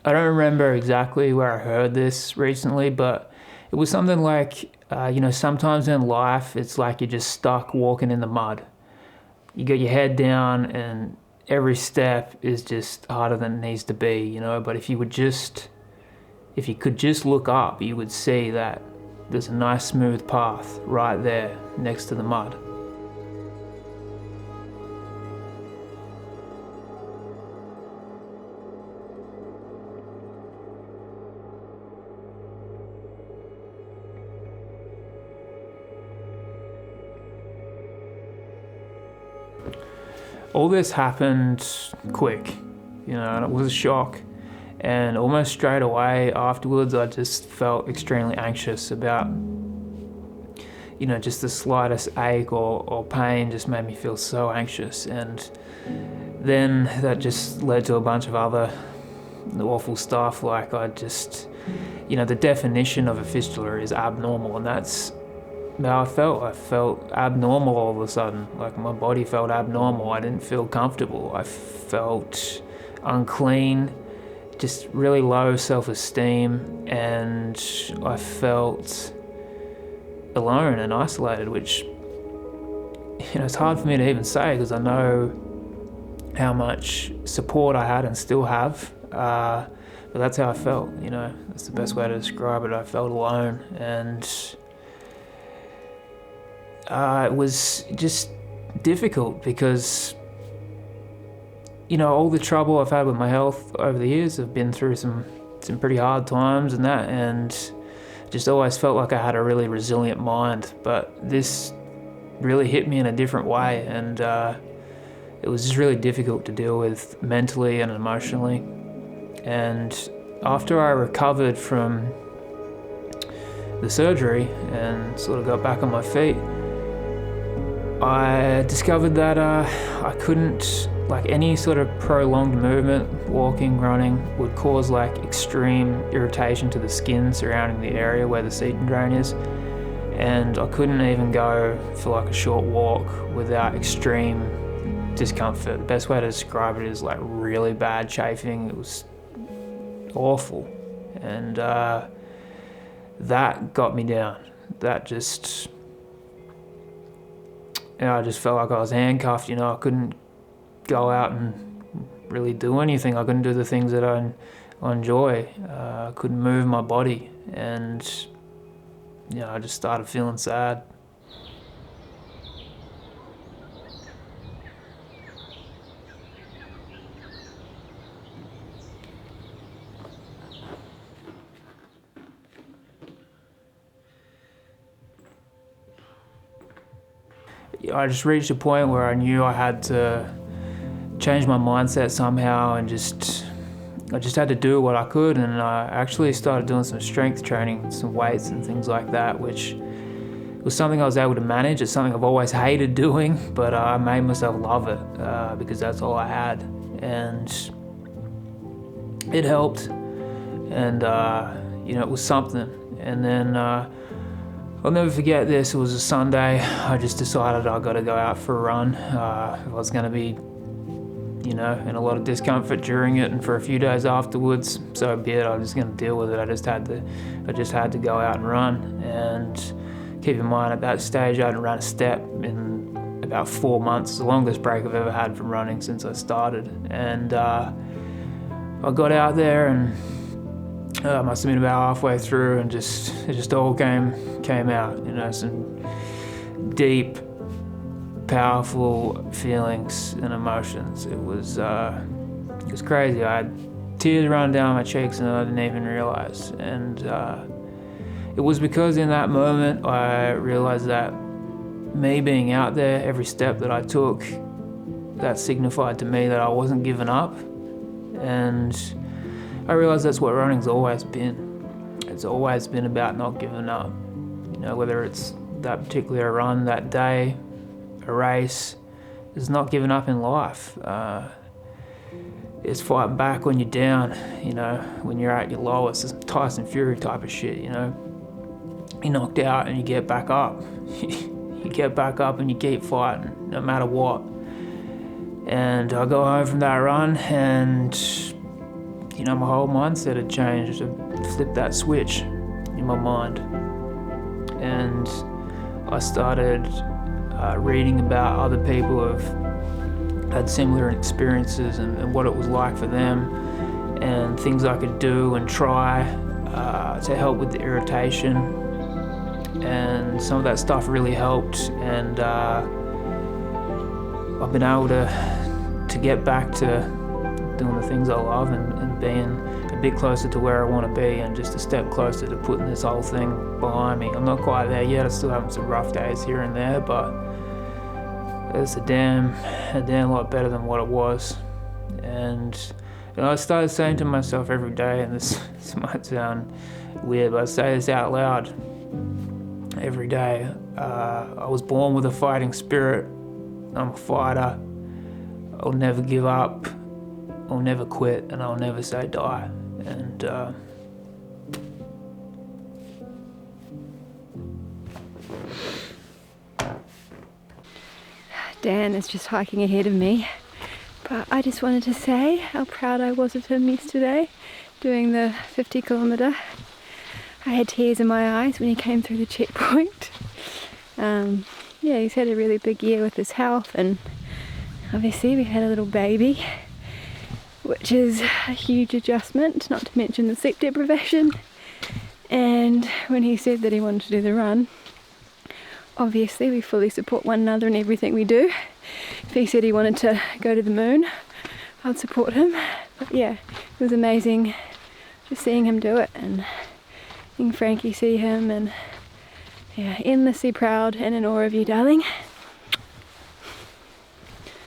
I don't remember exactly where I heard this recently, but it was something like, sometimes in life it's like you're just stuck walking in the mud. You got your head down and every step is just harder than it needs to be, but if you could just look up, you would see that there's a nice smooth path right there next to the mud. All this happened quick, and it was a shock. And almost straight away afterwards, I just felt extremely anxious about, just the slightest ache or pain just made me feel so anxious. And then that just led to a bunch of other awful stuff. Like the definition of a fistula is abnormal, and that's how I felt. I felt abnormal all of a sudden. Like my body felt abnormal. I didn't feel comfortable. I felt unclean, just really low self-esteem, and I felt alone and isolated, which, it's hard for me to even say because I know how much support I had and still have, but that's how I felt, that's the best way to describe it. I felt alone, and it was just difficult because all the trouble I've had with my health over the years, I've been through some pretty hard times and just always felt like I had a really resilient mind, but this really hit me in a different way, and it was just really difficult to deal with mentally and emotionally. And after I recovered from the surgery and sort of got back on my feet, I discovered that I couldn't, any sort of prolonged movement, walking, running, would cause extreme irritation to the skin surrounding the area where the seed and drain is. And I couldn't even go for a short walk without extreme discomfort. The best way to describe it is really bad chafing. It was awful. And that got me down. That just... I just felt like I was handcuffed, I couldn't go out and really do anything. I couldn't do the things that I enjoy. I couldn't move my body, and I just started feeling sad. I just reached a point where I knew I had to change my mindset somehow, and I just had to do what I could. And I actually started doing some strength training, some weights and things like that, which was something I was able to manage. It's something I've always hated doing, but I made myself love it because that's all I had, and it helped. And it was something. And then I'll never forget this. It was a Sunday. I just decided I got to go out for a run. If I was going to be, in a lot of discomfort during it and for a few days afterwards, so be it. I was going to deal with it. I just had to go out and run. And keep in mind, at that stage, I hadn't run a step in about 4 months. It's the longest break I've ever had from running since I started. And I got out there, and I must have been about halfway through, and it just all came out. Some deep, powerful feelings and emotions. It was crazy. I had tears running down my cheeks, and I didn't even realize. And it was because in that moment I realized that me being out there, every step that I took, that signified to me that I wasn't giving up. And I realized that's what running's always been. It's always been about not giving up. Whether it's that particular run that day, a race, it's not giving up in life. It's fighting back when you're down, when you're at your lowest. It's Tyson Fury type of shit, You're knocked out and you get back up. You get back up and you keep fighting, no matter what. And I go home from that run, and you know, my whole mindset had changed. I flipped that switch in my mind. And I started reading about other people who have had similar experiences and what it was like for them, and things I could do and try to help with the irritation. And some of that stuff really helped, and I've been able to get back to doing the things I love and being a bit closer to where I want to be, and just a step closer to putting this whole thing behind me. I'm not quite there yet. I'm still having some rough days here and there, but it's a damn lot better than what it was. And you know, I started saying to myself every day, and this might sound weird, but I say this out loud every day. I was born with a fighting spirit. I'm a fighter. I'll never give up. I'll never quit, and I'll never say die. And Dan is just hiking ahead of me, but I just wanted to say how proud I was of him yesterday doing the 50 kilometre. I had tears in my eyes when he came through the checkpoint. Yeah, he's had a really big year with his health, and obviously we had a little baby, which is a huge adjustment, not to mention the sleep deprivation. And when he said that he wanted to do the run, obviously we fully support one another in everything we do. If he said he wanted to go to the moon, I'd support him. But yeah, it was amazing just seeing him do it, and seeing Frankie see him, and yeah, endlessly proud and in awe of you, darling.